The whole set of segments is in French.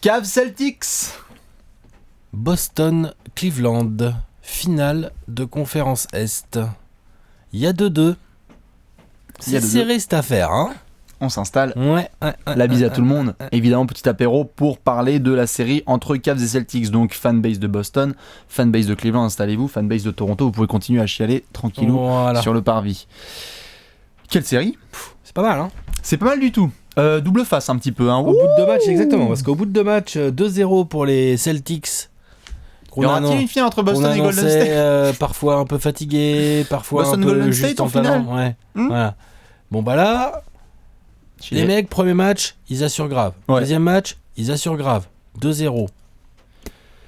Cavs Celtics. Boston, Cleveland, finale de conférence Est. Il y a 2-2. C'est serré cette affaire, hein. On s'installe. Ouais. La bise à tout le monde. Évidemment, petit apéro pour parler de la série entre Cavs et Celtics. Donc, fanbase de Boston, fanbase de Cleveland, installez-vous. Fanbase de Toronto, vous pouvez continuer à chialer tranquillou sur le parvis. Quelle série ? C'est pas mal, hein. C'est pas mal du tout. Double face un petit peu. Hein. Au bout de 2 matchs, exactement. Parce qu'au bout de 2 matchs, 2-0 pour les Celtics. Il y aura-t-il une finale entre Boston et Golden State parfois un peu fatigué, parfois Boston un peu Golden juste State en finale. Ouais. Voilà. Bon bah là, les mecs, premier match, ils assurent grave. Ouais. Deuxième match, ils assurent grave. 2-0.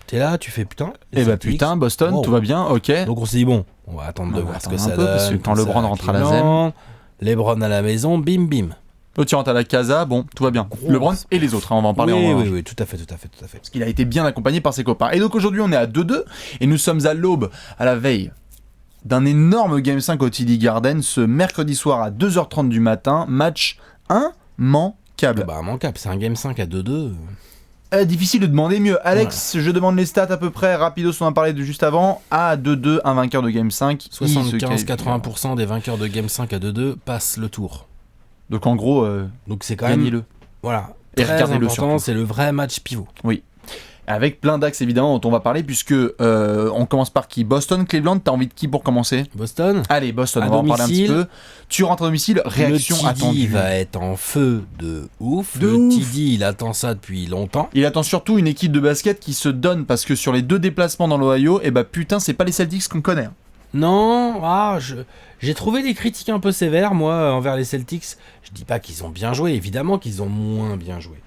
T'es là, tu fais putain. Et bah putain, Boston, tout va bien, ok. Donc on s'est dit bon, on va attendre de voir ce que ça donne. Parce que quand LeBron rentre à la ZEM, LeBron à la maison, bim bim. Tu rentres à la casa, bon, tout va bien. LeBron et les autres, hein, on va en parler Oui, tout à fait. Parce qu'il a été bien accompagné par ses copains. Et donc aujourd'hui, on est à 2-2 et nous sommes à l'aube, à la veille d'un énorme Game 5 au TD Garden ce mercredi soir à 2h30 du matin. Match immanquable. Bah, immanquable, c'est un Game 5 à 2-2. Difficile de demander mieux. Alex, je demande les stats à peu près, rapidos, on en parlait de juste avant. À 2-2, un vainqueur de Game 5. 75-80% des vainqueurs de Game 5 à 2-2 passent le tour. Donc en gros, donc c'est quand même gagnez-le. Voilà. Et très regardez-le important, surtout. c'est le vrai match pivot. Oui. Avec plein d'axes évidemment dont on va parler puisque on commence par qui ? Boston, Cleveland, t'as envie de qui pour commencer ? Boston. Allez, Boston, à on va en parler un petit domicile. peu. Tu rentres à domicile, réaction le TD attendue. va être en feu de ouf. TD, il attend ça depuis longtemps. Il attend surtout une équipe de basket qui se donne parce que sur les 2 déplacements dans l'Ohio, et bah putain, c'est pas les Celtics qu'on connaît. Non, j'ai trouvé des critiques un peu sévères, moi, envers les Celtics. Je dis pas qu'ils ont bien joué, évidemment qu'ils ont moins bien joué.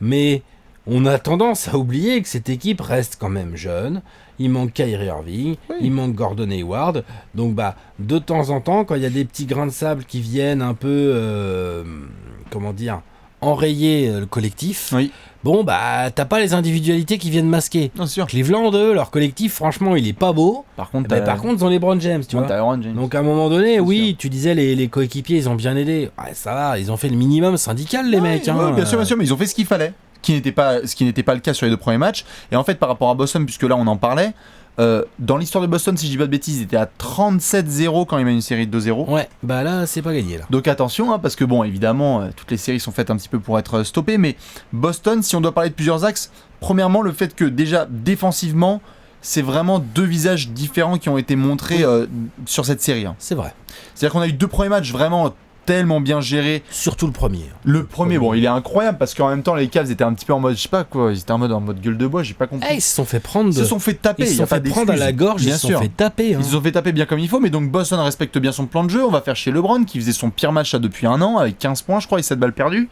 Mais on a tendance à oublier que cette équipe reste quand même jeune. Il manque Kyrie Irving, il manque Gordon Hayward. Donc, bah, de temps en temps, quand il y a des petits grains de sable qui viennent un peu, enrayer le collectif, bon, bah, t'as pas les individualités qui viennent masquer. Bien sûr. Cleveland, eux, leur collectif, franchement, il est pas beau. Par contre, ils ont les LeBron James, tu vois. Donc, à un moment donné, tu disais, les coéquipiers, ils ont bien aidé. Ouais, ça va, ils ont fait le minimum syndical, les mecs. Hein, bien sûr, mais ils ont fait ce qu'il fallait. Ce qui n'était pas le cas sur les 2 premiers matchs. Et en fait, par rapport à Boston, puisque là, on en parlait, dans l'histoire de Boston, si je dis pas de bêtises, ils étaient à 37-0 quand il y a une série de 2-0. Ouais, bah là, c'est pas gagné, là. Donc attention, hein, parce que bon, évidemment, toutes les séries sont faites un petit peu pour être stoppées, mais Boston, si on doit parler de plusieurs axes, premièrement, le fait que déjà, défensivement, c'est vraiment 2 visages différents qui ont été montrés sur cette série. Hein. C'est vrai. C'est-à-dire qu'on a eu 2 premiers matchs vraiment tellement bien géré. Surtout le premier. Le premier, bon, il est incroyable parce qu'en même temps, les Cavs étaient un petit peu en mode, je sais pas quoi, ils étaient en mode gueule de bois, j'ai pas compris. Ils se sont fait prendre. Ils se sont fait taper. Ils se sont fait prendre à la gorge, ils se sont fait taper. Hein. Ils se sont fait taper bien comme il faut, mais donc Boston respecte bien son plan de jeu. On va faire chez LeBron qui faisait son pire match là depuis un an avec 15 points, je crois, et 7 balles perdues.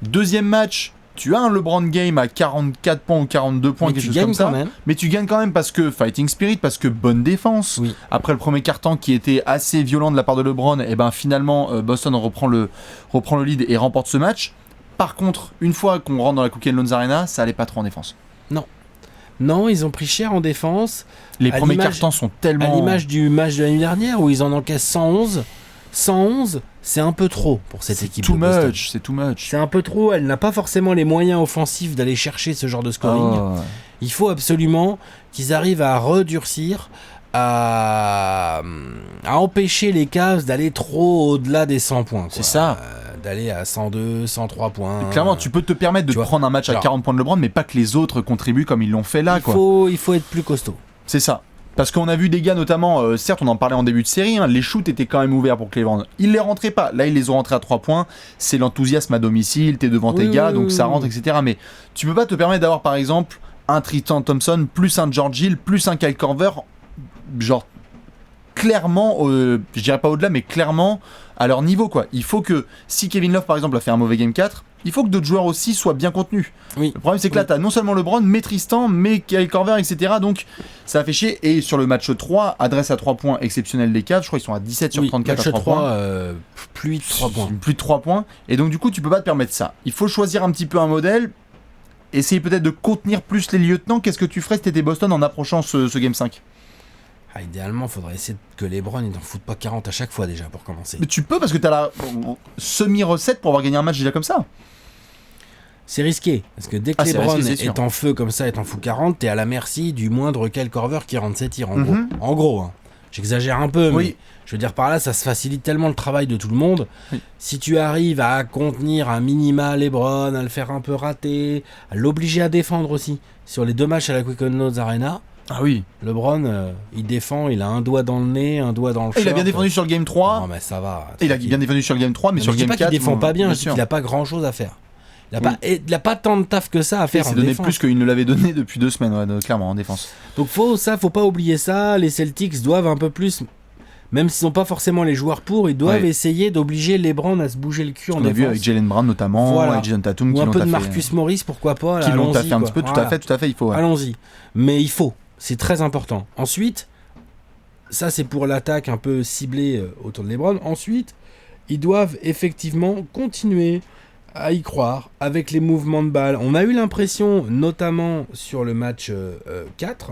Deuxième match. Tu as un LeBron game à 44 points ou 42 points, quelque chose comme ça. Mais tu gagnes quand même parce que fighting spirit, parce que bonne défense. Oui. Après le premier quart-temps qui était assez violent de la part de LeBron, et ben finalement Boston reprend le lead et remporte ce match. Par contre, une fois qu'on rentre dans la Cookie & Loans Arena, ça allait pas trop en défense. Non, ils ont pris cher en défense. Les premiers quart-temps sont tellement... À l'image du match de l'année dernière où ils en encaissent 111. 111, c'est un peu trop pour cette équipe de Boston. C'est too much. C'est un peu trop, elle n'a pas forcément les moyens offensifs d'aller chercher ce genre de scoring. Il faut absolument qu'ils arrivent à redurcir, à empêcher les Cavs d'aller trop au-delà des 100 points. C'est ça. D'aller à 102, 103 points. Clairement, tu peux te permettre de prendre un match à 40 points de LeBron, mais pas que les autres contribuent comme ils l'ont fait là. Il faut être plus costaud. C'est ça. Parce qu'on a vu des gars notamment, certes on en parlait en début de série, les shoots étaient quand même ouverts pour Cleveland. Ils les rentraient pas, là ils les ont rentrés à 3 points, c'est l'enthousiasme à domicile, t'es devant tes gars, donc ça rentre, etc. Mais tu peux pas te permettre d'avoir par exemple un Tristan Thompson, plus un George Hill, plus un Kyle Korver, genre clairement, je dirais pas au-delà, mais clairement à leur niveau quoi. Il faut que, si Kevin Love par exemple a fait un mauvais Game 4, il faut que d'autres joueurs aussi soient bien contenus. Oui. Le problème c'est que là t'as non seulement LeBron, mais Tristan, mais Kyle Korver, etc. Donc ça a fait chier. Et sur le match 3, adresse à 3 points exceptionnelle des Cavs, je crois qu'ils sont à 17 sur 34 à 3 points. Plus de 3 points. Plus de 3 points. Et donc du coup tu peux pas te permettre ça. Il faut choisir un petit peu un modèle. Essayer peut-être de contenir plus les lieutenants. Qu'est-ce que tu ferais si t'étais Boston en approchant ce Game 5 ? Idéalement, il faudrait essayer que LeBron n'en foute pas 40 à chaque fois déjà pour commencer. Mais tu peux parce que t'as la semi-recette pour avoir gagné un match déjà comme ça. c'est risqué. Parce que dès que c'est LeBron risqué, c'est est en feu comme ça, est en fou 40, t'es à la merci du moindre Kyle Korver qui rentre ses tirs, en gros. En gros, hein. J'exagère un peu, mais je veux dire par là, ça se facilite tellement le travail de tout le monde. Oui. Si tu arrives à contenir un minima LeBron, à le faire un peu rater, à l'obliger à défendre aussi, sur les 2 matchs à la Quicken Loans Arena... Ah oui. LeBron, il défend, il a un doigt dans le nez, un doigt dans le short. Il a bien défendu sur le Game 3. Non mais ça va. Il a bien défendu sur le Game 3, mais sur le Game 4... Je dis pas qu'il défend pas bien, je dis qu'il a pas grand chose à faire. Il a pas tant de taf que ça à faire en défense. C'est donné plus qu'il ne l'avait donné depuis 2 semaines, clairement, en défense. Donc faut pas oublier ça. Les Celtics doivent un peu plus... Même s'ils n'ont pas forcément les joueurs pour, ils doivent essayer d'obliger LeBron à se bouger le cul en défense. On a vu avec Jaylen Brown notamment, et Jason Tatum qui l'ont taffé. Ou un peu de Marcus Morris, pourquoi pas. Qui l'ont taffé un petit peu, tout à fait, il faut. Allons-y. Mais il faut. C'est très important. Ensuite, ça c'est pour l'attaque un peu ciblée autour de LeBron. Ensuite, ils doivent effectivement continuer à y croire avec les mouvements de balle. On a eu l'impression, notamment sur le match 4,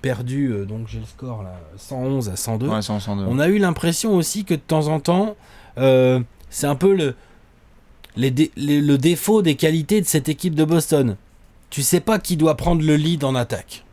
perdu, donc j'ai le score là, 111 à 102. Ouais, 102. On a eu l'impression aussi que de temps en temps, c'est un peu le défaut des qualités de cette équipe de Boston. Tu sais pas qui doit prendre le lead en attaque.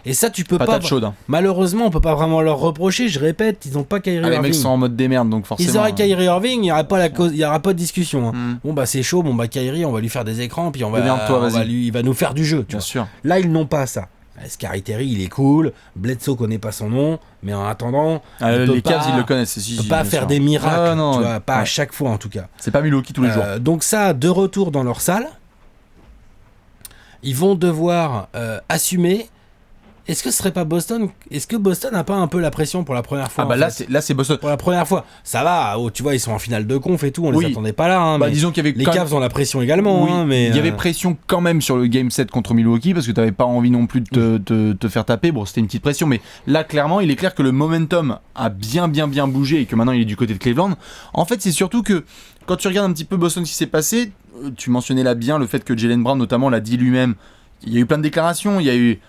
Et ça, tu peux pas. Chaude, hein. Malheureusement, on peut pas vraiment leur reprocher. Je répète, ils n'ont pas Kyrie Irving. Les mecs sont en mode démerde, donc forcément. Ils auraient Kyrie Irving, il y aurait pas il y aura pas de discussion. Hein. Bon bah c'est chaud. Bon bah Kyrie, on va lui faire des écrans, puis il va nous faire du jeu. Bien sûr. Là, ils n'ont pas ça. Scary Terry, il est cool. Bledsoe connaît pas son nom, mais en attendant, les Cavs, ils le connaissent. Il peut pas faire des miracles. Tu vois, pas à chaque fois en tout cas. C'est pas Milwaukee tous les jours. Donc ça, de retour dans leur salle, ils vont devoir assumer. Est-ce que ce serait pas Boston ? Est-ce que Boston n'a pas un peu la pression pour la première fois ? Ah bah là c'est Boston. Pour la première fois, ça va. Oh, tu vois, ils sont en finale de conf et tout. On les attendait pas là. Hein, bah, disons qu'il y avait les Cavs ont la pression également. Oui, hein, mais il y avait pression quand même sur le Game 7 contre Milwaukee parce que t'avais pas envie non plus de te faire taper. Bon, c'était une petite pression, mais là clairement, il est clair que le momentum a bien bougé et que maintenant il est du côté de Cleveland. En fait, c'est surtout que quand tu regardes un petit peu Boston, ce qui s'est passé, tu mentionnais là bien le fait que Jaylen Brown notamment l'a dit lui-même. Il y a eu plein de déclarations. Il y a eu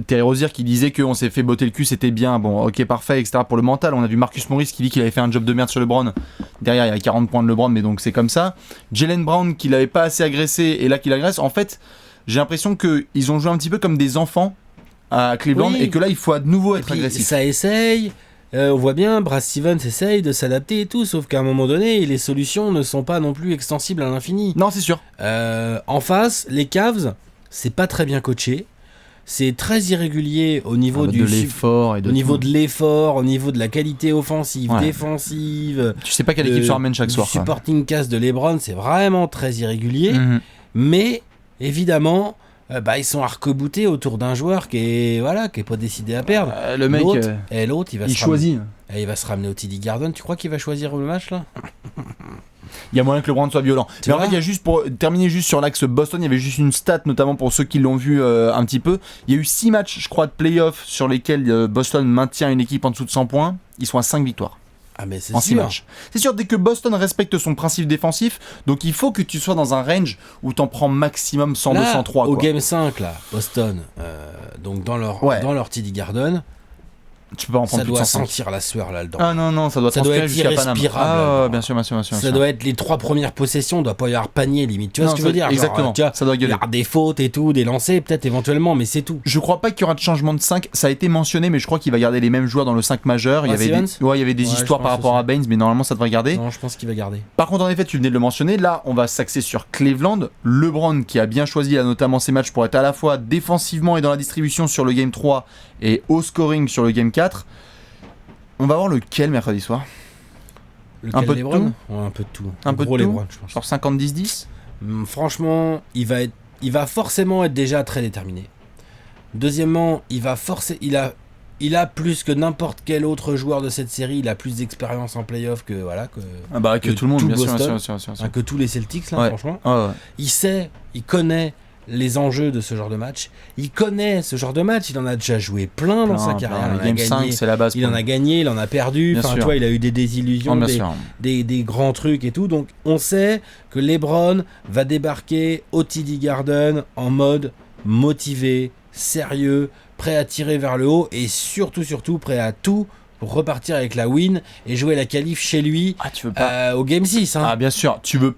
Terry Rozier qui disait qu'on s'est fait botter le cul, c'était bien, bon ok parfait, etc. Pour le mental. On a vu Marcus Morris qui dit qu'il avait fait un job de merde sur LeBron. Derrière il y a 40 points de LeBron, mais donc c'est comme ça. Jaylen Brown qui l'avait pas assez agressé et là qu'il agresse. En fait, j'ai l'impression qu'ils ont joué un petit peu comme des enfants à Cleveland et que là il faut à nouveau être agressif. Ça essaye. On voit bien, Brad Stevens essaye de s'adapter et tout, sauf qu'à un moment donné, les solutions ne sont pas non plus extensibles à l'infini. Non, c'est sûr. En face, les Cavs, c'est pas très bien coaché. C'est très irrégulier au niveau de l'effort et au niveau de l'effort, au niveau de la qualité offensive, défensive. Tu sais pas quelle équipe se ramène chaque soir. Le supporting cast de LeBron, c'est vraiment très irrégulier. Mais évidemment, ils sont arc-boutés autour d'un joueur qui est pas décidé à perdre. Le mec, l'autre, il choisit. Il va se ramener au TD Garden. Tu crois qu'il va choisir le match là ? Il y a moyen que LeBron soit violent. Mais en fait, il y a juste pour terminer juste sur l'axe Boston, il y avait juste une stat, notamment pour ceux qui l'ont vu un petit peu. Il y a eu 6 matchs, je crois, de playoff sur lesquels Boston maintient une équipe en dessous de 100 points. Ils sont à 5 victoires. Ah mais c'est en 6 matchs. C'est sûr, dès que Boston respecte son principe défensif, donc il faut que tu sois dans un range où t'en prends maximum 102, 103. Au Game 5, là, Boston, donc dans leur TD Garden, tu peux en prendre ça doit sentir la sueur là-dedans. Ah non, ça doit être irrespirable. Bien sûr. Ça doit être les 3 premières possessions, doit pas y avoir panier limite. Tu vois ce que je veux dire ? Exactement. Genre, ça doit gueuler. Il y avoir des fautes et tout, des lancers peut-être éventuellement, mais c'est tout. Je crois pas qu'il y aura de changement de 5. Ça a été mentionné, mais je crois qu'il va garder les mêmes joueurs dans le 5 majeur. Il y avait des histoires par rapport à Baines, mais normalement ça devrait garder. Non, je pense qu'il va garder. Par contre, en effet, tu venais de le mentionner. Là, on va s'axer sur Cleveland. LeBron qui a bien choisi là, notamment ses matchs pour être à la fois défensivement et dans la distribution sur le Game 3 et au scoring sur le Game 4. On va voir lequel mercredi soir. Un peu de tout. Un peu de tout. Un peu de tout. LeBron, je pense. Genre 50-10-10. Franchement, il va forcément être déjà très déterminé. Deuxièmement, il a plus que n'importe quel autre joueur de cette série. Il a plus d'expérience en playoff que tout le monde, bien Boston, sûr. que tous les Celtics là, franchement. Il connaît les enjeux de ce genre de match. Il connaît ce genre de match. Il en a déjà joué plein dans sa carrière. Le Game 5, c'est la base. Il en a gagné, il en a perdu. Enfin, tu vois, il a eu des désillusions, des grands trucs et tout. Donc, on sait que LeBron va débarquer au TD Garden en mode motivé, sérieux, prêt à tirer vers le haut et surtout prêt à tout pour repartir avec la win et jouer la qualif chez lui tu veux pas. au Game 6. Hein. Ah, bien sûr. Tu veux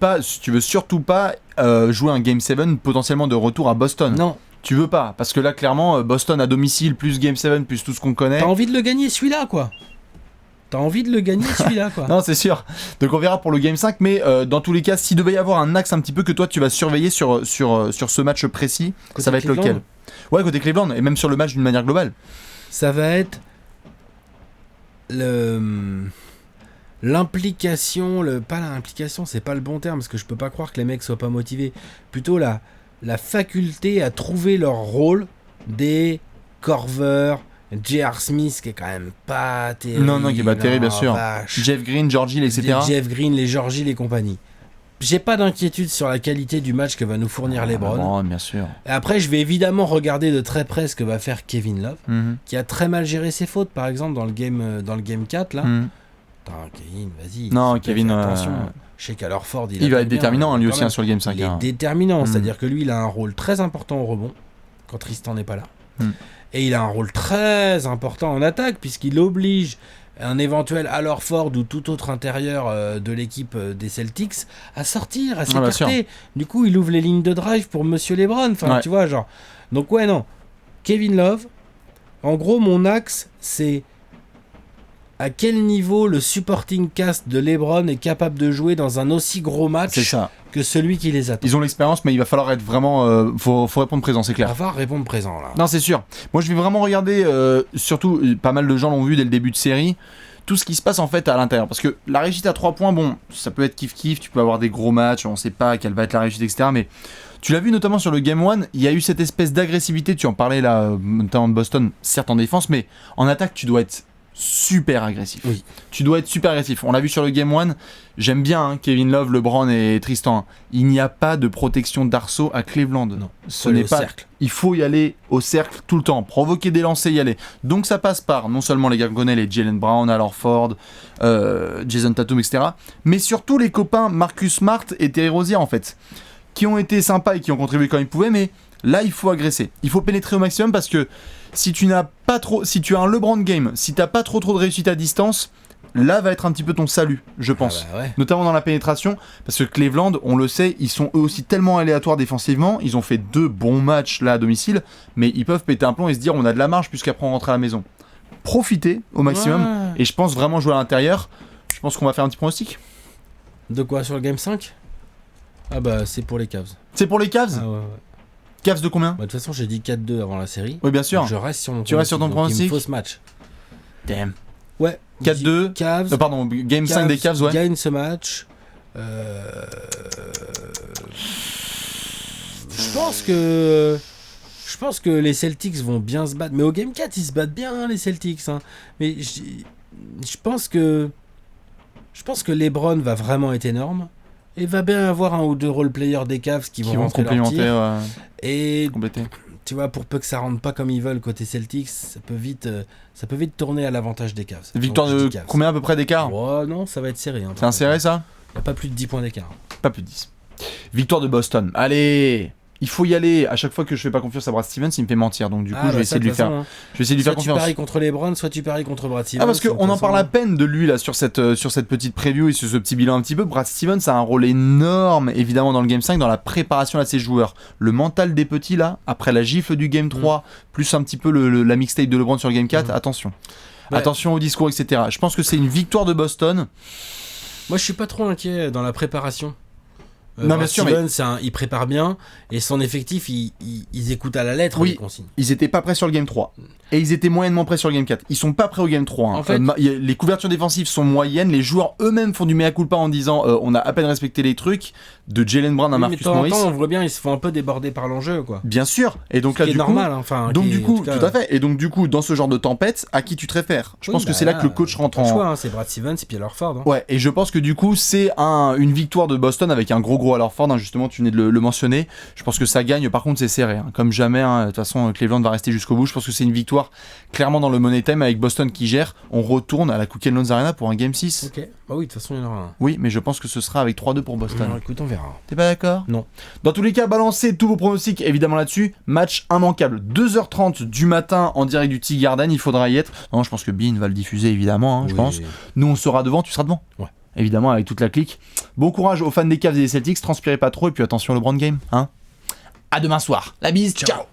surtout pas jouer un Game 7 potentiellement de retour à Boston. Non. Tu veux pas. Parce que là, clairement, Boston à domicile, plus Game 7, plus tout ce qu'on connaît. T'as envie de le gagner celui-là, quoi. Non, c'est sûr. Donc on verra pour le Game 5. Mais dans tous les cas, s'il devait y avoir un axe un petit peu que toi, tu vas surveiller sur ce match précis, Côté ça va être Cleveland. lequel? Ouais, côté Cleveland. Et même sur le match d'une manière globale. Ça va être l'implication, pas l'implication, c'est pas le bon terme parce que je peux pas croire que les mecs soient pas motivés. Plutôt la faculté à trouver leur rôle des Corver, J.R. Smith qui est quand même pas terrible. Non, qui est pas terrible, bien sûr. Vache. Jeff Green, George Hill, etc. Jeff Green, les George Hill et compagnie. J'ai pas d'inquiétude sur la qualité du match que va nous fournir LeBron. Bien sûr. Et après, je vais évidemment regarder de très près ce que va faire Kevin Love, qui a très mal géré ses fautes, par exemple, dans le game 4, là. Putain, Kevin, vas-y. Non, Kevin... Attention. Je sais qu'à Ford, il va être déterminant, lui aussi, sur le Game 5. Il est déterminant, c'est-à-dire que lui, il a un rôle très important au rebond, quand Tristan n'est pas là. Et il a un rôle très important en attaque, puisqu'il oblige un éventuel Al Horford ou tout autre intérieur de l'équipe des Celtics à sortir, à s'écarter. Du coup, il ouvre les lignes de drive pour Monsieur LeBron. Enfin, tu vois, genre. Donc, ouais, non. Kevin Love, en gros, mon axe, c'est à quel niveau le supporting cast de LeBron est capable de jouer dans un aussi gros match que celui qui les attend. Ils ont l'expérience, mais il va falloir être vraiment... faut répondre présent, c'est clair. Il va falloir répondre présent, là. Non, c'est sûr. Moi, je vais vraiment regarder, surtout, pas mal de gens l'ont vu dès le début de série, tout ce qui se passe en fait à l'intérieur. Parce que la réussite à 3 points, bon, ça peut être kiff-kiff, tu peux avoir des gros matchs, on sait pas quelle va être la réussite, etc. Mais tu l'as vu notamment sur le Game 1, il y a eu cette espèce d'agressivité, tu en parlais là, notamment de Boston, certes en défense, mais en attaque, tu dois être super agressif. Oui. Tu dois être super agressif. On l'a vu sur le Game 1. J'aime bien Kevin Love, LeBron et Tristan. Il n'y a pas de protection d'arceau à Cleveland. Non. Ce n'est pas. Cercle. Il faut y aller au cercle tout le temps. Provoquer des lancers, y aller. Donc ça passe par non seulement les gars qu'on connaît, les Jaylen Brown, Al Horford, Jason Tatum, etc. Mais surtout les copains Marcus Smart et Terry Rozier en fait, qui ont été sympas et qui ont contribué quand ils pouvaient. Mais là, il faut agresser. Il faut pénétrer au maximum parce que si tu as un LeBron game, si t'as pas trop de réussite à distance, là va être un petit peu ton salut, je pense. Ah bah ouais. Notamment dans la pénétration, parce que Cleveland, on le sait, ils sont eux aussi tellement aléatoires défensivement, ils ont fait 2 bons matchs là à domicile, mais ils peuvent péter un plomb et se dire on a de la marge puisqu'après on rentre à la maison. Profitez au maximum, et je pense vraiment jouer à l'intérieur. Je pense qu'on va faire un petit pronostic. De quoi sur le Game 5 ? Ah bah c'est pour les Cavs. C'est pour les Cavs ? Ah ouais. Cavs de combien ? Bah, de toute façon, j'ai dit 4-2 avant la série. Oui, bien sûr. Donc je reste sur mon Tu restes sur ton pronostic ? Il me faut ce match. Damn. Ouais. 4-2. Cavs. Pardon, Game 5 des Cavs, ouais. Gagne ce match. Je pense que les Celtics vont bien se battre. Mais au Game 4, ils se battent bien, les Celtics. Hein. Mais je pense que LeBron va vraiment être énorme. Et va bien avoir un ou deux role-players des Cavs qui vont complémenter. Et compléter. Tu vois, pour peu que ça rentre pas comme ils veulent côté Celtics, ça peut vite tourner à l'avantage des Cavs. Victoire de combien à peu près d'écart ? Oh non, ça va être serré. Hein, c'est un serré ça ? Il n'y a pas plus de 10 points d'écart. Pas plus de 10. Victoire de Boston. Allez, il faut y aller. À chaque fois que je fais pas confiance à Brad Stevens, il me fait mentir. Donc du coup, je vais essayer de lui faire. Je vais essayer de lui faire confiance. Soit tu paries contre LeBron, soit tu paries contre Brad Stevens. Ah parce qu'on en parle à peine de lui là sur cette petite preview et sur ce petit bilan un petit peu. Brad Stevens a un rôle énorme évidemment dans le Game 5, dans la préparation de ses joueurs. Le mental des petits là, après la gifle du Game 3, plus un petit peu la mixtape de LeBron sur le Game 4, attention. Ouais. Attention au discours, etc. Je pense que c'est une victoire de Boston. Moi je suis pas trop inquiet dans la préparation. Non, bien sûr, Stevens, il prépare bien et son effectif, ils écoutent à la lettre les consignes. Ils étaient pas prêts sur le Game 3 et ils étaient moyennement prêts sur le Game 4. Ils sont pas prêts au Game 3. Hein. En fait, les couvertures défensives sont moyennes. Les joueurs eux-mêmes font du mea culpa en disant on a à peine respecté les trucs. De Jaylen Brown à Marcus Morris. On voit bien, ils se font un peu déborder par l'enjeu, quoi. Bien sûr. Et donc là, du normal, coup, enfin. Donc du coup, tout à fait. Et donc du coup, dans ce genre de tempête, à qui tu te réfères ? Je pense que c'est là que le coach rentre en. Choix, hein, c'est Brad Stevens et puis Al Horford. Hein. Ouais. Et je pense que du coup, c'est une victoire de Boston avec un gros gros. Alors Ford, hein, justement, tu venais de le mentionner. Je pense que ça gagne. Par contre, c'est serré. Hein. Comme jamais, hein. De toute façon, Cleveland va rester jusqu'au bout. Je pense que c'est une victoire clairement dans le Money Time avec Boston qui gère. On retourne à la Quicken Loans Arena pour un Game 6. Ok. Bah oui, de toute façon, il y en aura un. Oui, mais je pense que ce sera avec 3-2 pour Boston. Alors, écoute, on verra. T'es pas d'accord? Non. Dans tous les cas, balancez tous vos pronostics évidemment là-dessus. Match immanquable. 2h30 du matin en direct du Tea Garden. Il faudra y être. Non, je pense que Bean va le diffuser évidemment. Hein, je pense. Nous, on sera devant. Tu seras devant. Ouais. Évidemment, avec toute la clique. Bon courage aux fans des Cavs et des Celtics. Transpirez pas trop. Et puis attention au LeBron Game. Hein. À demain soir. La bise. Ciao.